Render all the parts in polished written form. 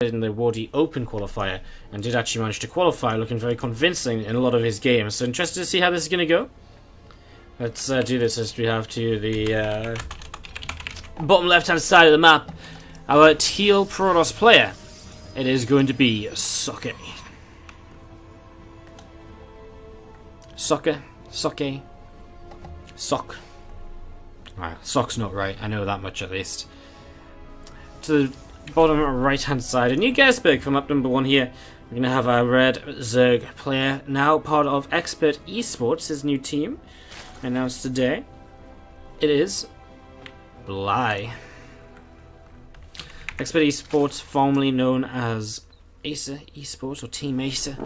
in the Wardy Open qualifier and did actually manage to qualify, looking very convincing in a lot of his games. So interested to see how this is going to go. Let's do this as we have to the bottom left-hand side of the map. Our teal Protoss player. It is going to be Socke. Socke. Socke. Sock. Sock's not right, I know that much at least. To the bottom right hand side, a new guest pick from up number 1 here. We're going to have our red Zerg player, now part of Expert Esports, his new team, announced today. It is Bly. Expert Esports, formerly known as Acer Esports or Team Acer.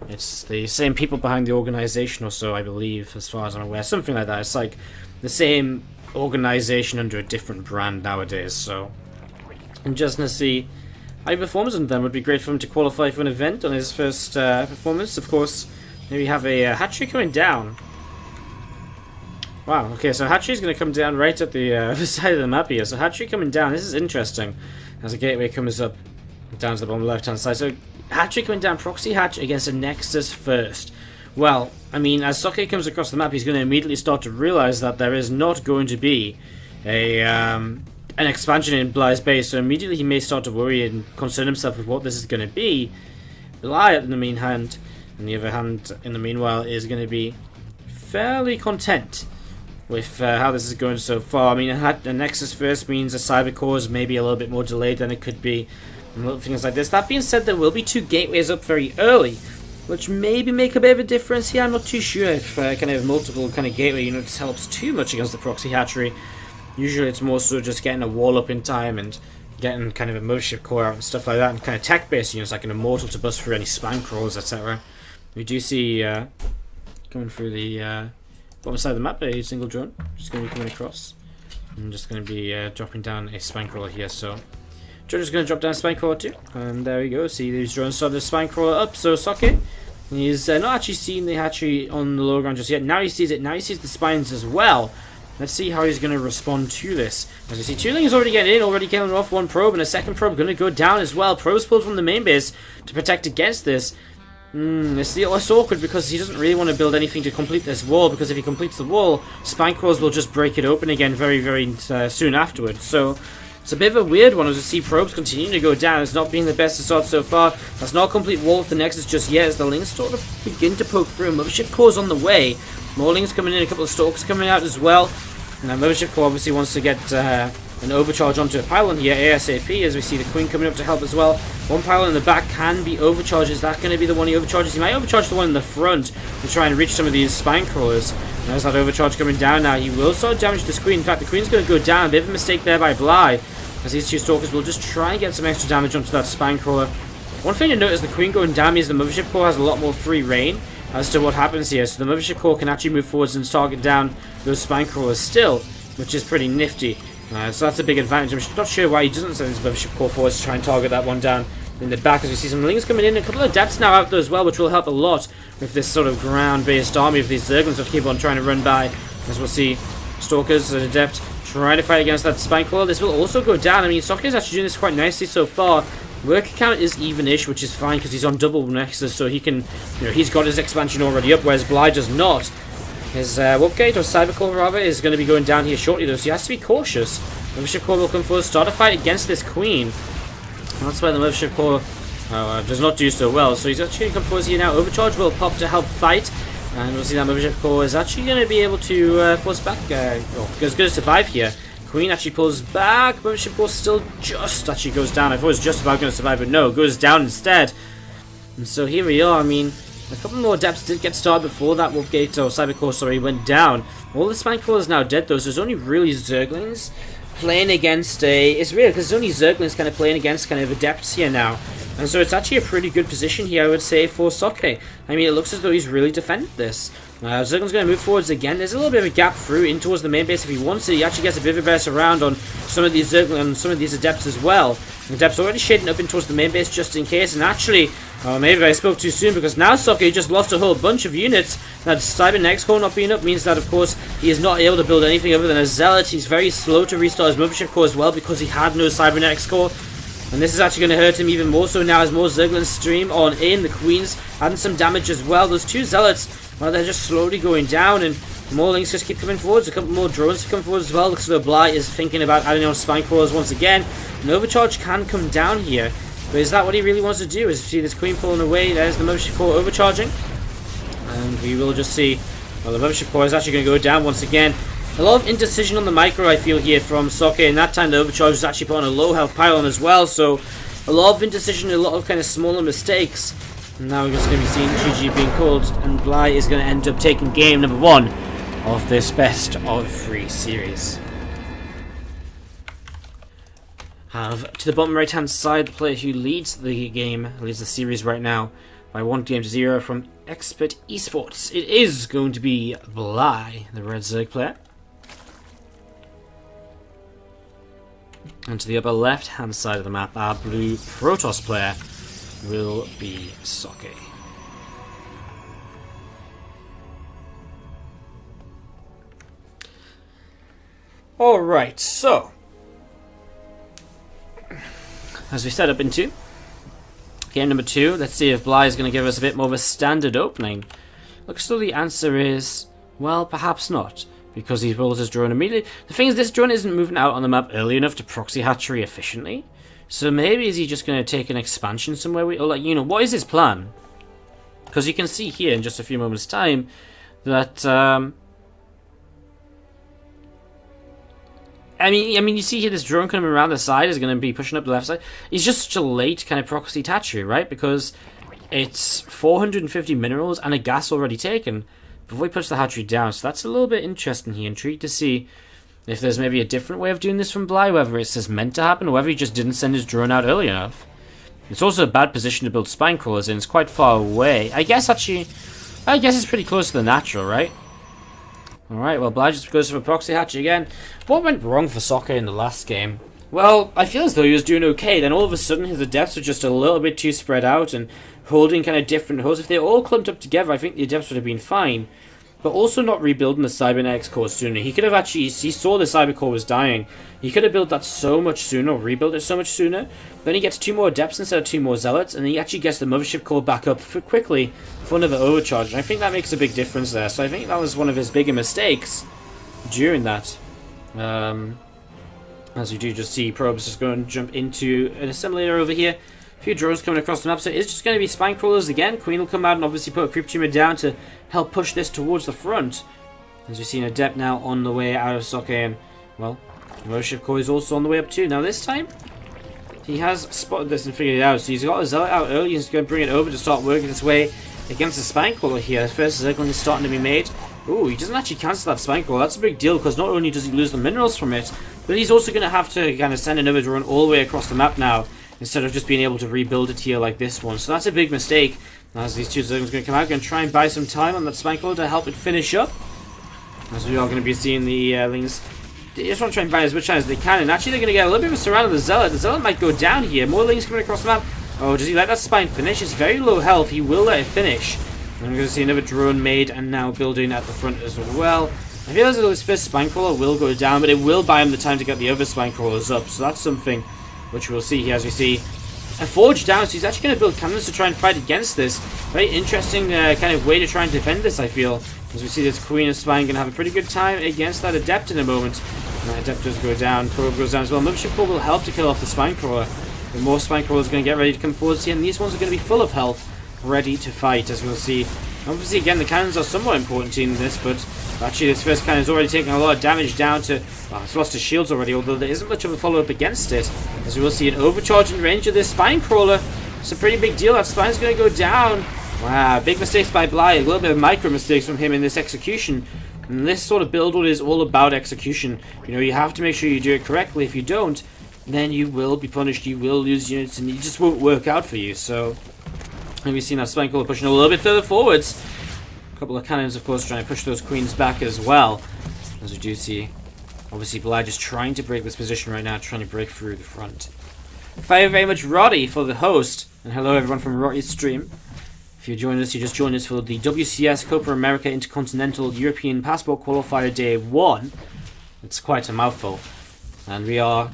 It's the same people behind the organization or so, I believe, as far as I'm aware. Something like that. It's like the same organization under a different brand nowadays, so I'm just going to see how he performs under them. Would be great for him to qualify for an event on his first performance. Of course, maybe have a hatchery coming down. Wow, okay, so hatchery's going to come down right at the other side of the map here. So hatchery coming down, this is interesting. As a gateway comes up down to the bottom left hand side. So hatchery coming down, proxy hatch against a Nexus first. Well, I mean, as Socke comes across the map, he's going to immediately start to realize that there is not going to be a an expansion in Bly's base, so immediately he may start to worry and concern himself with what this is going to be. Bly, on the other hand, in the meanwhile, is going to be fairly content with how this is going so far. I mean, a Nexus first means a Cyber Core is maybe a little bit more delayed than it could be, and little things like this. That being said, there will be 2 gateways up very early, which maybe make a bit of a difference here. I'm not too sure if kind of multiple kind of gateway units helps too much against the proxy hatchery. Usually it's more so just getting a wall up in time and getting kind of a mothership core out and stuff like that, and kind of tech-based units like an Immortal to bust through any spam crawls, etc. We do see going through the bottom side of the map a single drone just going to be coming across. I'm just going to be dropping down a spine crawler here, so drone is going to drop down a spine crawler too, and there we go. See, these drones saw the spine crawler up, so Socke, he's not actually seen the hatchery on the lower ground just yet. Now he sees it, now he sees the spines as well. Let's see how he's going to respond to this. As we see, 2 Lings already getting in, already killing off 1 probe, and a second probe going to go down as well. Probe's pulled from the main base to protect against this. It's less awkward because he doesn't really want to build anything to complete this wall, because if he completes the wall, spine crawls will just break it open again very, very soon afterwards. So it's a bit of a weird one as we see probes continue to go down. It's not being the best to start so far. That's not a complete wall of the Nexus just yet, as the Lings sort of begin to poke through. Mothership Core's on the way. More Lings coming in, a couple of Stalkers coming out as well. And the Mothership Core obviously wants to get an overcharge onto a pylon here ASAP, as we see the Queen coming up to help as well. 1 pylon in the back can be overcharged. Is that going to be the one he overcharges? He might overcharge the one in the front to try and reach some of these spine crawlers. And there's that overcharge coming down now. He will start to damage this Queen. In fact, the Queen's going to go down. A bit of a mistake there by Bly, as these 2 Stalkers will just try and get some extra damage onto that spine crawler. One thing to note is the Queen going down means the Mothership Core has a lot more free reign as to what happens here. So the Mothership Core can actually move forwards and target down those spine crawlers still, which is pretty nifty. So that's a big advantage. I'm not sure why he doesn't send his Mothership Core forwards to try and target that one down in the back, as we see some Lings coming in. A couple of Adepts now out there as well, which will help a lot with this sort of ground-based army of these Zerglings that keep on trying to run by. As we'll see, Stalkers and Adept trying to fight against that spine crawler. This will also go down. I mean, Socke is actually doing this quite nicely so far. Work count is even-ish, which is fine because he's on double Nexus, so he can, he's got his expansion already up, whereas Bly does not. His Warp Gate, or Cyber Core rather, is going to be going down here shortly though, so he has to be cautious. Mothership Core will come forward, start a fight against this Queen. And that's why the Mothership Core does not do so well. So he's actually going to come forward here now. Overcharge will pop to help fight. And we'll see that Mothership Core is actually going to be able to force back, is going to survive here. Queen actually pulls back. Mothership Core still just actually goes down. I thought it was just about going to survive, but no, goes down instead. And so here we are. I mean, a couple more Adepts did get started before that Warp Gate, or Cyber Core, sorry, went down. All the Spine Crawlers now dead though, so there's only really Zerglings playing against it's weird because there's only Zerglings kind of playing against kind of Adepts here now. And so it's actually a pretty good position here, I would say, for Socke. I mean, it looks as though he's really defended this. Zergling's going to move forwards again. There's a little bit of a gap through in towards the main base if he wants it. He actually gets a bit of a burst around on some of these Zerglings and some of these Adepts as well. The Adepts already shading up in towards the main base just in case. And actually, maybe I spoke too soon, because now Socke just lost a whole bunch of units. That Cyber Next Core not being up means that, of course, he is not able to build anything other than a Zealot. He's very slow to restart his Mothership Core as well because he had no Cyber Next Core. And this is actually going to hurt him even more so now as more Zerglings stream on in. The Queen's adding some damage as well. Those two Zealots, well, they're just slowly going down, and more Lings just keep coming forwards. A couple more drones to come forward as well. Looks as though Bly is thinking about adding on Spine Crawlers once again. An overcharge can come down here, but is that what he really wants to do? Is see this Queen pulling away? There's the Mothership Core overcharging. And we will just see, well, the Mothership Core is actually going to go down once again. A lot of indecision on the micro, I feel, here from Socke, and that time the overcharge was actually put on a low health pylon as well, so a lot of indecision, a lot of kind of smaller mistakes. And now we're just going to be seeing GG being called, and Bly is going to end up taking game number 1 of this best of 3 series. Have to the bottom right hand side the player who leads the game, leads the series right now by 1-0 from Expert Esports. It is going to be Bly, the red Zerg player. And to the upper left hand side of the map, our blue Protoss player will be Socke. Alright, so as we set up into game number 2, let's see if Bly is going to give us a bit more of a standard opening. Looks so the answer is, well, perhaps not, because he rolls his drone immediately. The thing is, this drone isn't moving out on the map early enough to proxy hatchery efficiently. So maybe is he just going to take an expansion somewhere? Or like, you know, what is his plan? Because you can see here in just a few moments' time that I mean, you see here this drone coming around the side is going to be pushing up the left side. He's just such a late kind of proxy hatchery, right? Because it's 450 minerals and a gas already taken before he puts the hatchery down. So that's a little bit interesting here. Intrigued to see if there's maybe a different way of doing this from Bly, whether it's just meant to happen or whether he just didn't send his drone out early enough. It's also a bad position to build spine crawlers in. It's quite far away. I guess it's pretty close to the natural, right? Alright, well, Bly just goes for a proxy hatch again. What went wrong for Socke in the last game? Well, I feel as though he was doing okay. Then all of a sudden his adepts were just a little bit too spread out and holding kind of different holes. If they were all clumped up together, I think the adepts would have been fine. But also not rebuilding the Cybernetics core sooner. He could have actually, he saw the Cyber core was dying. He could have built that so much sooner, or rebuilt it so much sooner. Then he gets 2 more Adepts instead of 2 more Zealots, and he actually gets the Mothership core back up quickly for another overcharge. And I think that makes a big difference there. So I think that was one of his bigger mistakes during that. As you do just see Probes just going to jump into an assimilator over here. A few drones coming across the map, so it's just going to be spine crawlers again. Queen will come out and obviously put a creep tumor down to help push this towards the front. As we see an adept now on the way out of Socke, and well, the Mothership core is also on the way up too. Now this time, he has spotted this and figured it out. So he's got a Zealot out early. He's going to bring it over to start working its way against the spine crawler here. First Zergling is starting to be made. Ooh, he doesn't actually cancel that spine crawler. That's a big deal because not only does he lose the minerals from it, but he's also going to have to kind of send another drone all the way across the map now, instead of just being able to rebuild it here like this one. So that's a big mistake. As these 2 Zerglings are going to come out, going to try and buy some time on that spine crawler to help it finish up. As we are going to be seeing the Lings, they just want to try and buy as much time as they can. And actually they're going to get a little bit of a surround of the Zealot. The Zealot might go down here. More Lings coming across the map. Oh, does he let that spine finish? It's very low health. He will let it finish. And we're going to see another drone made and now building at the front as well. I feel as though this first spine crawler will go down, but it will buy him the time to get the other spine crawlers up. So that's something which we'll see here as we see a forge down. So he's actually going to build cannons to try and fight against this. Very interesting kind of way to try and defend this, I feel. As we see this Queen of Spine going to have a pretty good time against that Adept in a moment. And that Adept does go down. Probe goes down as well. Mothership Core will help to kill off the spine crawler. The more spine crawlers are going to get ready to come forward here, and these ones are going to be full of health, ready to fight, as we'll see. Obviously, again, the cannons are somewhat important in this, but actually this first cannon is already taking a lot of damage down to... Well, it's lost his shields already, although there isn't much of a follow-up against it. As we will see an overcharge in range of this spine crawler. It's a pretty big deal. That spine's going to go down. Wow, big mistakes by Bly. A little bit of micro mistakes from him in this execution. And this sort of build is all about execution. You know, you have to make sure you do it correctly. If you don't, then you will be punished. You will lose units, and it just won't work out for you. So... and we've seen that spine crawler pushing a little bit further forwards. A couple of cannons, of course, trying to push those queens back as well. As we do see, obviously, Bly just trying to break this position right now, trying to break through the front. Thank you very much, Roddy, for the host. And hello, everyone, from Roddy's stream. If you joined us, you just joined us for the WCS Copa America Intercontinental European Passport Qualifier Day 1. It's quite a mouthful. And we are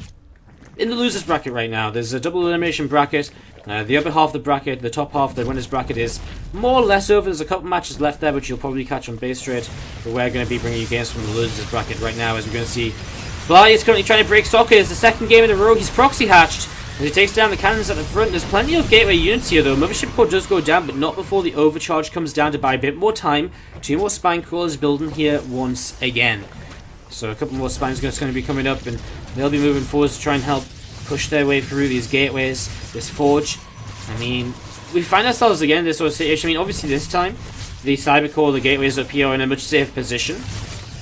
in the losers bracket right now. There's a double elimination bracket. The upper half of the bracket, the top half of the winners bracket is more or less over. There's a couple matches left there, which you'll probably catch on Base Trade. But we're going to be bringing you games from the losers bracket right now, as we're going to see. Bly is currently trying to break Socke. It's the second game in a row. He's proxy hatched. As he takes down the cannons at the front. There's plenty of gateway units here, though. Mothership Core does go down, but not before the overcharge comes down to buy a bit more time. 2 more spine crawlers building here once again. So a couple more spines going to be coming up, and they'll be moving forward to try and help push their way through these gateways, this forge. I mean, we find ourselves again in this sort of situation. I mean, obviously this time, the Cyber Core, the gateways up here are in a much safer position.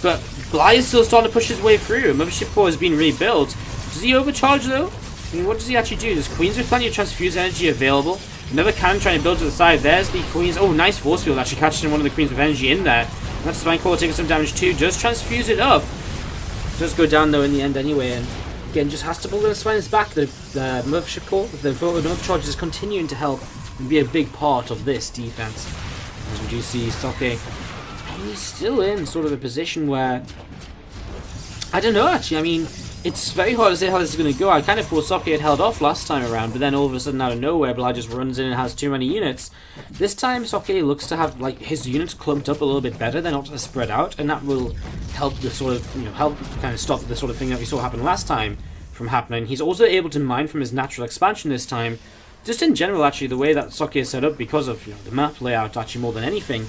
But Bly is still starting to push his way through. Mothership Core has been rebuilt. Does he overcharge though? I mean, what does he actually do? There's Queens with plenty of transfuse energy available. Another cannon trying to build to the side. There's the Queens. Oh, nice force field actually catching one of the Queens with energy in there. That's Spine Core taking some damage too. Does transfuse it up. Does go down though in the end anyway. And again, just has to pull the spines back. The Mothership Core, the overcharge is continuing to help and be a big part of this defense. As we do see Socke, he's still in sort of a position where, I don't know actually, I mean, it's very hard to say how this is going to go. I kind of thought Socke had held off last time around, but then all of a sudden out of nowhere, Bly just runs in and has too many units. This time Socke looks to have like his units clumped up a little bit better. They're not spread out, and that will help the sort of, help kind of stop the sort of thing that we saw happen last time from happening. He's also able to mine from his natural expansion this time. Just in general, actually, the way that Socke is set up, because of the map layout, actually more than anything,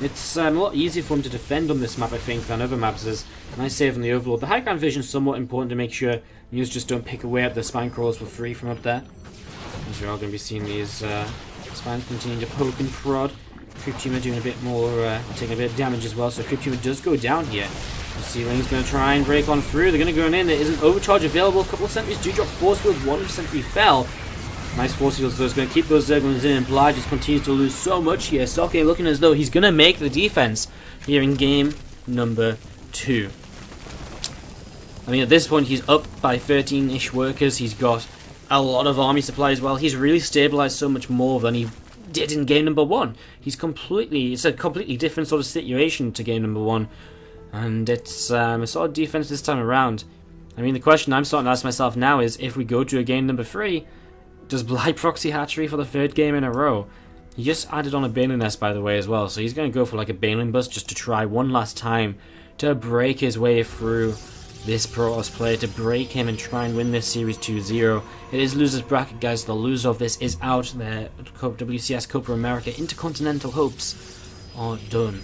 it's a lot easier for him to defend on this map, I think, than other maps. There's a nice save on the Overlord. The high ground vision is somewhat important to make sure units just don't pick away at the spine crawlers for free from up there. As you're all going to be seeing these spines continuing to poke and prod. Creep Tumor doing a bit more, taking a bit of damage as well, so Creep Tumor does go down here. The ceiling's going to try and break on through. They're going to go in. There is an overcharge available. A couple of sentries do drop force field. One sentry fell. Nice force fields, so it's going to keep those Zerglings in, and Bly just continues to lose so much here. Socke looking as though he's going to make the defense here in game number 2. I mean, at this point, he's up by 13-ish workers. He's got a lot of army supply as well. He's really stabilized so much more than he did in game number 1. It's a completely different sort of situation to game number 1. And it's a solid defense this time around. I mean, the question I'm starting to ask myself now is, if we go to a game number 3, does Bly proxy hatchery for the 3rd game in a row? He just added on a Baneling Nest, by the way, as well. So he's going to go for like a Baneling Bust just to try one last time to break his way through this Protoss player, to break him and try and win this series 2-0. It is losers bracket, guys. The loser of this is out. Their WCS Copa America Intercontinental hopes are done.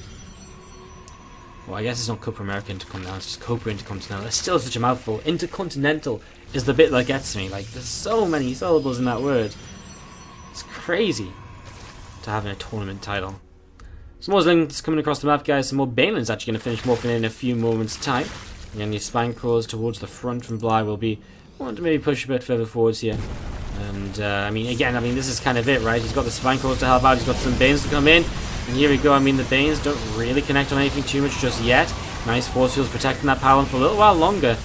Well, I guess it's not Copa America Intercontinental, it's just Copa Intercontinental. It's still such a mouthful. Intercontinental is the bit that gets me. Like, there's so many syllables in that word. It's crazy to have a tournament title. Some more links coming across the map, guys. Some more Banelings actually going to finish morphing in a few moments' time. And these spine crawlers towards the front from Bly will be wanting to maybe push a bit further forwards here. And, I mean, this is kind of it, right? He's got the spine crawlers to help out. He's got some Banes to come in. And here we go. I mean, the Banes don't really connect on anything too much just yet. Nice force fields protecting that power for a little while longer.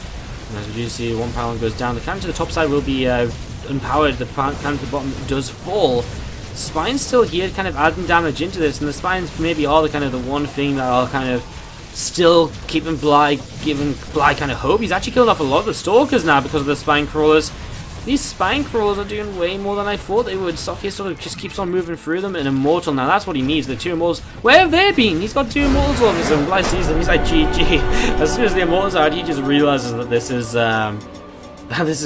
And as we do see, one power goes down. The cannon to the top side will be unpowered. The cannon to the bottom does fall. Spine's still here, kind of adding damage into this. And the spines maybe are the one thing that are kind of still keeping Bly, giving Bly kind of hope. He's actually killed off a lot of the Stalkers now because of the spine crawlers. These spine crawlers are doing way more than I thought they would. Socke sort of just keeps on moving through them. And Immortal, now that's what he needs, the 2 Immortals. Where have they been? He's got 2 Immortals all of a sudden. Bly sees them, he's like, GG. As soon as the Immortals are out, he just realizes that this is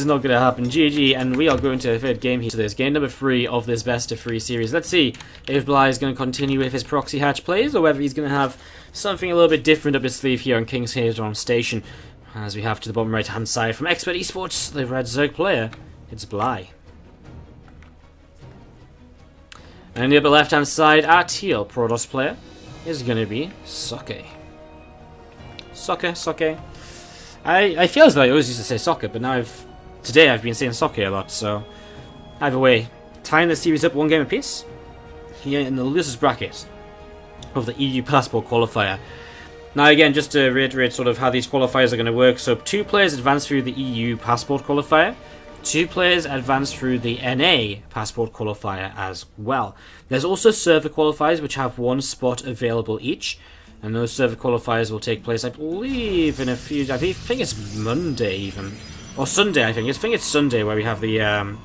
not going to happen. GG, and we are going to a 3rd game here. So there's game number 3 of this best of 3 series. Let's see if Bly is going to continue with his proxy hatch plays, or whether he's going to have something a little bit different up his sleeve here on King's Haven Station. As we have to the bottom right hand side from Expert Esports, the red Zerg player, it's Bly. And in the upper left hand side, our teal Protoss player is going to be Socke. Socke. I feel as though I always used to say Soccer, but now today I've been saying Socke a lot, so either way, tying the series up 1 game apiece here in the losers bracket of the EU Passport Qualifier. Now again, just to reiterate sort of how these qualifiers are going to work, so 2 players advance through the EU Passport Qualifier, 2 players advance through the NA Passport Qualifier as well. There's also server qualifiers which have 1 spot available each, and those server qualifiers will take place, I believe, in a few, I think it's Monday even. or Sunday, I think. I think it's Sunday where we have the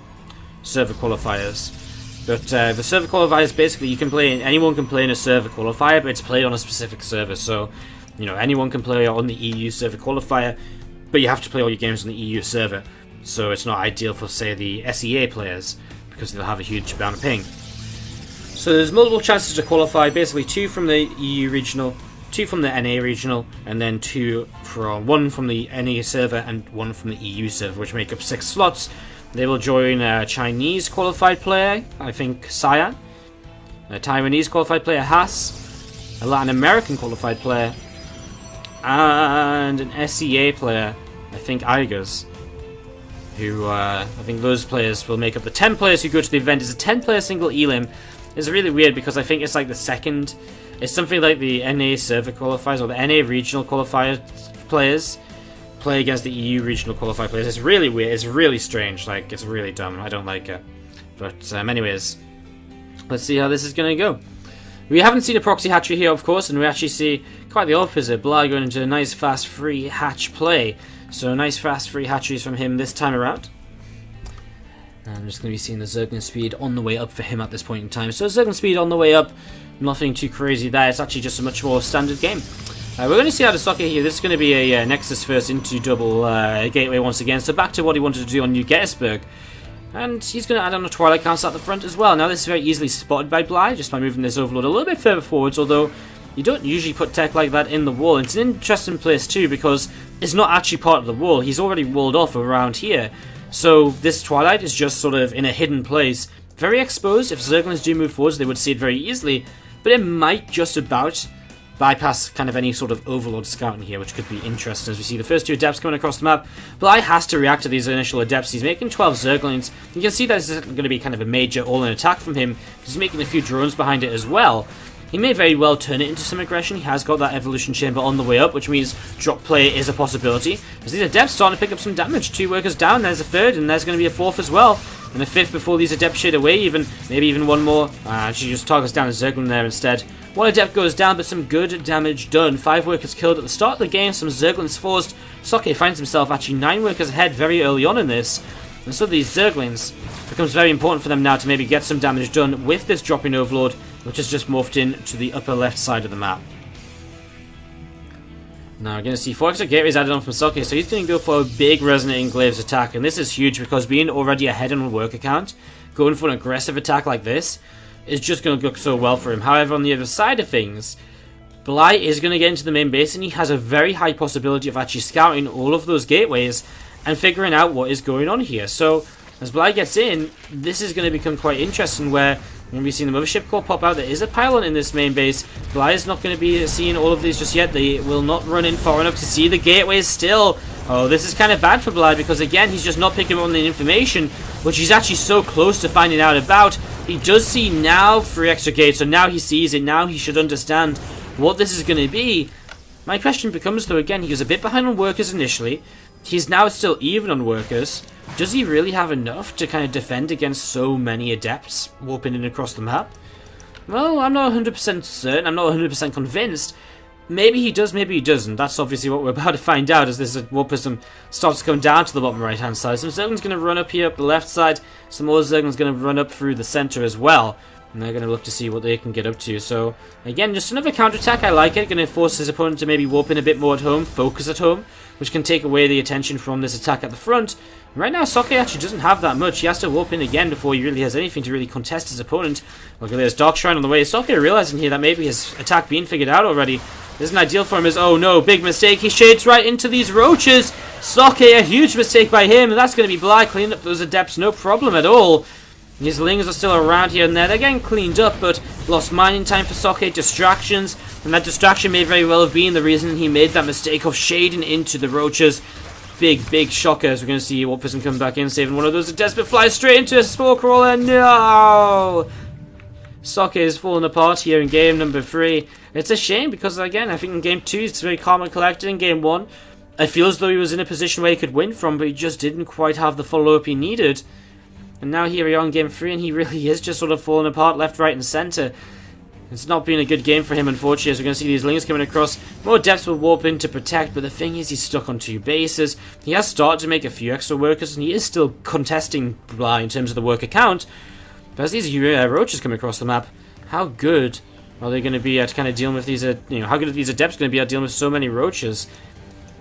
server qualifiers. But the server qualifiers, basically, anyone can play in a server qualifier, but it's played on a specific server. So, you know, anyone can play on the EU server qualifier, but you have to play all your games on the EU server. So it's not ideal for, say, the SEA players, because they'll have a huge amount of ping. So there's multiple chances to qualify, basically 2 from the EU regional, 2 from the NA regional, and then 1 from the NA server and 1 from the EU server, which make up 6 slots. They will join a Chinese qualified player, I think Cyan, a Taiwanese qualified player Haas, a Latin American qualified player, and an SEA player, I think Igers, who I think those players will make up the 10 players who go to the event. It's a 10-player single elim. It's really weird because I think it's like the second, it's something like the NA server qualifiers or the NA regional qualifier players play against the EU regional qualifier players. It's really weird. It's really strange. Like, it's really dumb. I don't like it. But anyways, let's see how this is going to go. We haven't seen a proxy hatchery here, of course, and we actually see quite the opposite. Bly going into a nice fast free hatch play. So nice fast free hatcheries from him this time around. I'm just going to be seeing the Zerglin speed on the way up for him at this point in time. So Zerglin speed on the way up. Nothing too crazy there. It's actually just a much more standard game. We're going to see how the Socke here. This is going to be a Nexus first into double gateway once again. So back to what he wanted to do on New Gettysburg. And he's going to add on a Twilight Council at the front as well. Now this is very easily spotted by Bly, just by moving this Overlord a little bit further forwards, although you don't usually put tech like that in the wall. It's an interesting place too, because it's not actually part of the wall. He's already walled off around here. So this Twilight is just sort of in a hidden place. Very exposed. If Zerglings do move forwards, they would see it very easily. But it might just about bypass kind of any sort of Overlord scouting here, which could be interesting as we see the first 2 Adepts coming across the map. Bly has to react to these initial Adepts. He's making 12 Zerglings. You can see that this isn't going to be kind of a major all-in attack from him, because he's making a few drones behind it as well. He may very well turn it into some aggression. He has got that Evolution Chamber on the way up, which means drop play is a possibility. As these Adepts starting to pick up some damage. 2 workers down, there's a 3rd, and there's going to be a 4th as well. And a 5th before these Adepts shade away, maybe even 1 more. She just targets down a Zerglin there instead. 1 Adept goes down, but some good damage done. 5 workers killed at the start of the game, some Zerglings forced. Socke finds himself actually 9 workers ahead very early on in this. And so these Zerglings, becomes very important for them now to maybe get some damage done with this dropping Overlord, which has just morphed in to the upper left side of the map. Now we're going to see 4 extra gateways added on from Socke, so he's going to go for a big Resonating Glaives attack, and this is huge because being already ahead on a worker count, going for an aggressive attack like this, is just going to look so well for him. However, on the other side of things, Bly is going to get into the main base, and he has a very high possibility of actually scouting all of those gateways and figuring out what is going on here. So as Bly gets in, this is going to become quite interesting, where when we've seen the Mothership Core pop out, there is a pylon in this main base. Bly is not going to be seeing all of these just yet. They will not run in far enough to see the gateways still. Oh, this is kind of bad for Bly, because again, he's just not picking up on the information, which he's actually so close to finding out about. He does see now 3 extra gates, so now he sees it. Now he should understand what this is going to be. My question becomes, though, again, he was a bit behind on workers initially. He's now still even on workers. Does he really have enough to kind of defend against so many Adepts warping in across the map? Well, I'm not 100% certain. I'm not 100% convinced. Maybe he does, maybe he doesn't. That's obviously what we're about to find out as this warpism starts to come down to the bottom right hand side. Some Zergling's going to run up here up the left side. Some more Zergling's going to run up through the center as well. And they're going to look to see what they can get up to. So, again, just another counterattack. I like it. Going to force his opponent to maybe warp in a bit more at home, focus at home, which can take away the attention from this attack at the front. Right now, Socke actually doesn't have that much. He has to warp in again before he really has anything to really contest his opponent. Look at this, Dark Shrine on the way. Socke realizing here that maybe his attack being figured out already isn't ideal for him. Is, oh no, big mistake. He shades right into these roaches. Socke, a huge mistake by him. And that's going to be Bly cleaning up those Adepts, no problem at all. His lings are still around here and there. They're getting cleaned up, but lost mining time for Socke, distractions. And that distraction may very well have been the reason he made that mistake of shading into the roaches. Big shockers. We're going to see Warpism come back in, saving one of those Adepts, but flies straight into a Spore Crawler. No! Socke is falling apart here in game number 3. It's a shame because, again, I think in game 2 it's very calm and collected. In game 1, I feel as though he was in a position where he could win from, but he just didn't quite have the follow-up he needed. And now here we are in game 3, and he really is just sort of falling apart left, right, and center. It's not been a good game for him, unfortunately, as we're going to see these Lings coming across. More depths will warp in to protect, but the thing is, he's stuck on 2 bases. He has started to make a few extra workers, and he is still contesting Bly in terms of the worker count. But as these roaches come across the map, how good are they going to be at kind of dealing with these, how good are these adepts going to be at dealing with so many roaches?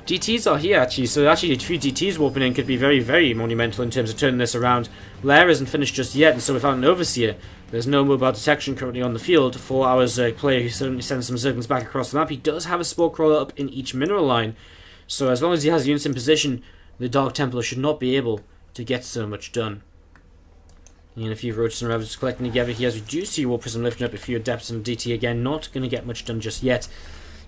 DTs are here, actually, so actually 3 DTs warping in could be very, very monumental in terms of turning this around. Blair isn't finished just yet, and so without an Overseer, there's no mobile detection currently on the field for our player who certainly sends some Zerglings back across the map. He does have a Spore Crawler up in each mineral line, so as long as he has units in position, the Dark Templar should not be able to get so much done. And a few roaches and ravagers collecting together here as we do see War Prism lifting up a few adepts and DT again. Not going to get much done just yet.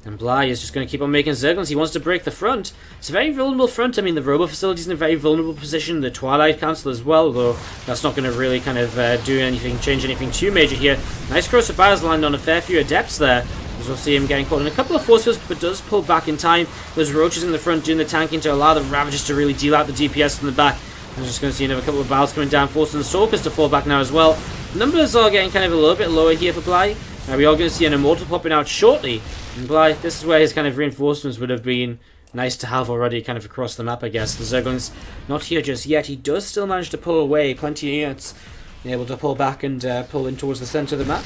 And Bly is just going to keep on making Zerglings. He wants to break the front. It's a very vulnerable front. I mean, the Robo Facility's in a very vulnerable position. The Twilight Council as well, though that's not going to really kind of change anything too major here. Nice cross of battles landing on a fair few adepts there. As we'll see him getting caught in a couple of force fields, but does pull back in time. Those roaches in the front doing the tanking to allow the Ravagers to really deal out the DPS in the back. I'm just going to see another couple of battles coming down, forcing the Stalkers to fall back now as well. Numbers are getting kind of a little bit lower here for Bly. We are going to see an Immortal popping out shortly. And Bly, this is where his kind of reinforcements would have been nice to have already kind of across the map, I guess. The Zerglings not here just yet. He does still manage to pull away plenty of units, able to pull back and pull in towards the centre of the map.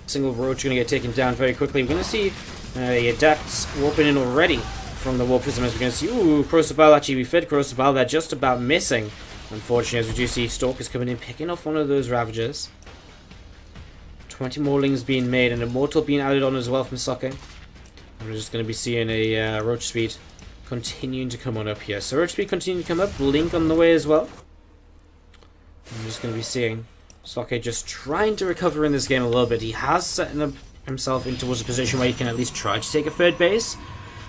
Single roach going to get taken down very quickly. We're going to see the Adepts warping in already from the War Prism, as we're going to see. Ooh, Crosabal, actually we fed Crosabal there, just about missing. Unfortunately, as we do see Stalkers coming in, picking off one of those Ravagers. 20 more Lings being made, and Immortal being added on as well from Socke. We're just going to be seeing a Roach Speed continuing to come on up here. So Roach Speed continuing to come up, Link on the way as well. I'm just going to be seeing Socke just trying to recover in this game a little bit. He has set himself in towards a position where he can at least try to take a third base.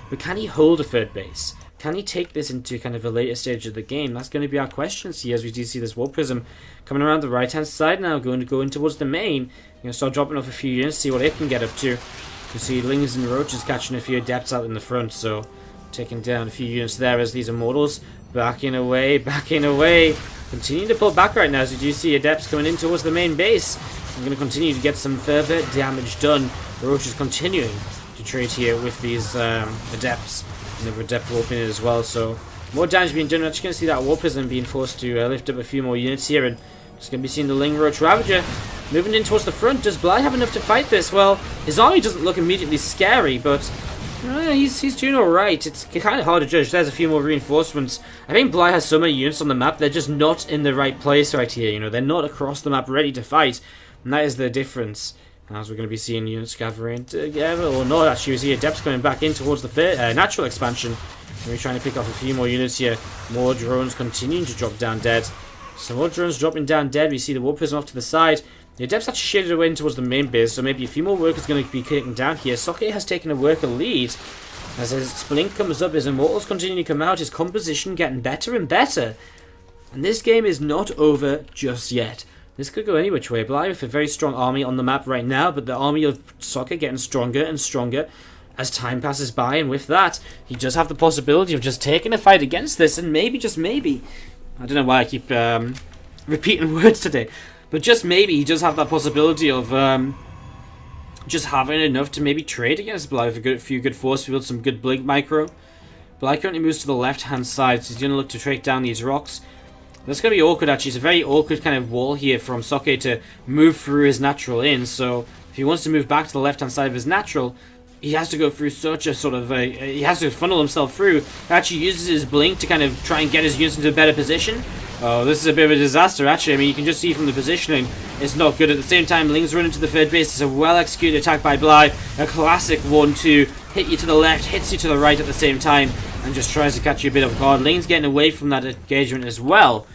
But can he hold a third base? Can he take this into kind of a later stage of the game? That's going to be our question. See, as we do see this War Prism coming around the right-hand side now, going to go in towards the main. You're going to start dropping off a few units, see what it can get up to. You see Lings and Roaches catching a few Adepts out in the front, so taking down a few units there as these Immortals backing away. Continuing to pull back right now as we do see Adepts coming in towards the main base. I'm going to continue to get some further damage done. The Roaches continuing to trade here with these Adepts. Another Adept warping in as well, so more damage being done. We're actually going to see that War Prism being forced to lift up a few more units here, and just going to be seeing the Ling Roach Ravager moving in towards the front. Does Bly have enough to fight this? Well, his army doesn't look immediately scary, but he's doing alright. It's kind of hard to judge. There's a few more reinforcements. I think Bly has so many units on the map, they're just not in the right place right here. You know, they're not across the map ready to fight, and that is the difference. As we're going to be seeing units gathering together, or not actually, we see Adepts coming back in towards the natural expansion. We're trying to pick off a few more units here. More drones continuing to drop down dead. So more drones dropping down dead. We see the War Prism off to the side. The Adepts actually shaded away in towards the main base, so maybe a few more workers going to be kicking down here. Socke has taken a worker lead. As his blink comes up, his Immortals continue to come out, his composition getting better and better. And this game is not over just yet. This could go any which way. Bly with a very strong army on the map right now, but the army of Socke getting stronger and stronger as time passes by, and with that, he does have the possibility of just taking a fight against this, and maybe, just maybe, I don't know why I keep repeating words today, but just maybe he does have that possibility of just having enough to maybe trade against Bly with a few good force fields, some good blink micro. Bly currently moves to the left-hand side, so he's going to look to take down these rocks. That's going to be awkward, actually. It's a very awkward kind of wall here from Socke to move through his natural in. So if he wants to move back to the left-hand side of his natural, he has to go through such a sort of he has to funnel himself through. He actually uses his blink to kind of try and get his units into a better position. Oh, this is a bit of a disaster, actually. I mean, you can just see from the positioning, it's not good. At the same time, Lings run into the third base. It's a well-executed attack by Bly. A classic 1-2. Hit you to the left, hits you to the right at the same time, and just tries to catch you a bit off guard. Lings getting away from that engagement as well.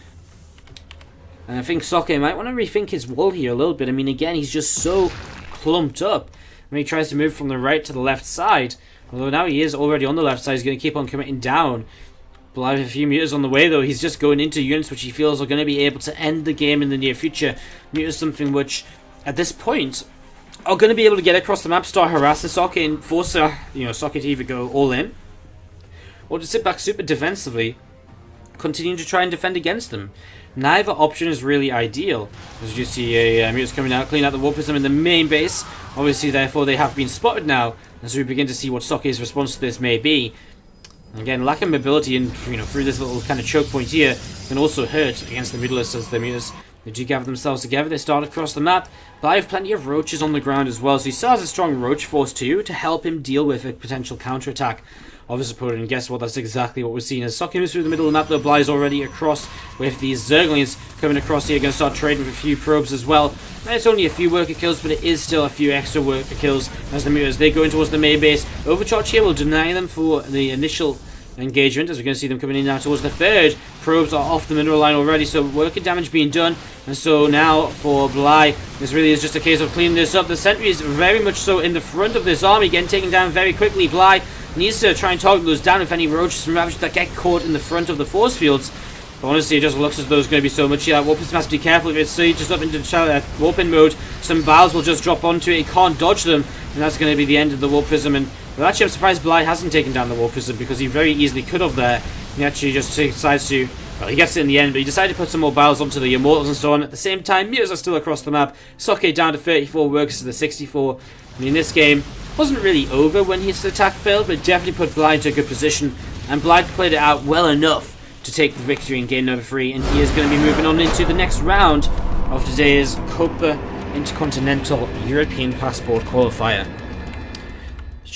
And I think Socke might want to rethink his wall here a little bit. I mean, again, he's just so clumped up. When he tries to move from the right to the left side, although now he is already on the left side, he's going to keep on committing down. Bly with a few meters on the way, though. He's just going into units which he feels are going to be able to end the game in the near future. Meters something which, at this point, are going to be able to get across the map, start harassing Socke, and force Socke to either go all in, or to sit back super defensively, continuing to try and defend against them. Neither option is really ideal. As you see, Mutas coming out, cleaning out the warpism in the main base. Obviously, therefore, they have been spotted now, as we begin to see what Socke's response to this may be. Again, lack of mobility and through this little kind of choke point here can also hurt against the Mutalists as the Mutas. They do gather themselves together, they start across the map, but I have plenty of roaches on the ground as well, so he still has a strong roach force too to help him deal with a potential counterattack of his opponent. And guess what, that's exactly what we're seeing as Socke moves through the middle of the map, though Bly's already across with these Zerglings coming across here, going to start trading with a few probes as well. And it's only a few worker kills, but it is still a few extra worker kills as the Mutas, they go in towards the main base. Overcharge here will deny them for the initial engagement, as we're going to see them coming in now towards the third. Probes are off the mineral line already, so worker damage being done. And so now for Bly, this really is just a case of cleaning this up. The sentry is very much so in the front of this army, getting taken down very quickly. Bly needs to try and target those down if any roaches and ravages that get caught in the front of the force fields. But honestly, it just looks as though there's going to be so much here. Warpin has to be careful if it's just up into Warpin mode. Some Biles will just drop onto it, he can't dodge them, and that's going to be the end of the Warpism. And well, actually, I'm surprised Bly hasn't taken down the Warpism, because he very easily could have there. He actually just decides to, well, he gets it in the end, but he decided to put some more Biles onto the Immortals and so on. At the same time, Mutas are still across the map. Socke down to 34 workers to the 64. I mean, this game wasn't really over when his attack failed, but it definitely put Bly into a good position, and Bly played it out well enough to take the victory in game number 3, and he is going to be moving on into the next round of today's Copa Intercontinental European Passport Qualifier.